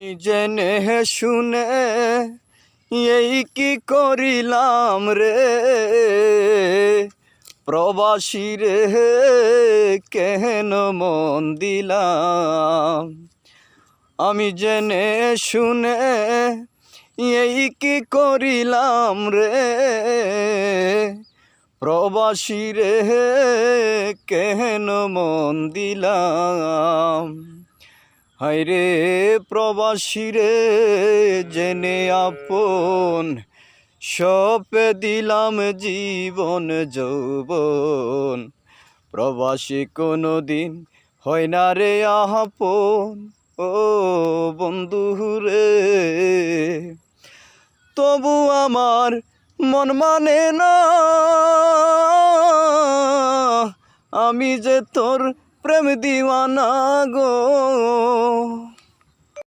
জেনে শুনে এই কি করিলাম রে, প্রবাসী রে কেন মন দিলাম। আমি জেনে শুনে এই কি করিলাম রে, প্রবাসী রে কেন মন দিলাম। হায়রে প্রবাসী রে জেনে আপন, সপে দিলাম জীবন যৌবন। প্রবাসী কোনো দিন হয় না রে আপন, ও বন্ধু রে। তবু আমার মন মানে না, আমি যে তোর প্রেম দিওয়ানা গো।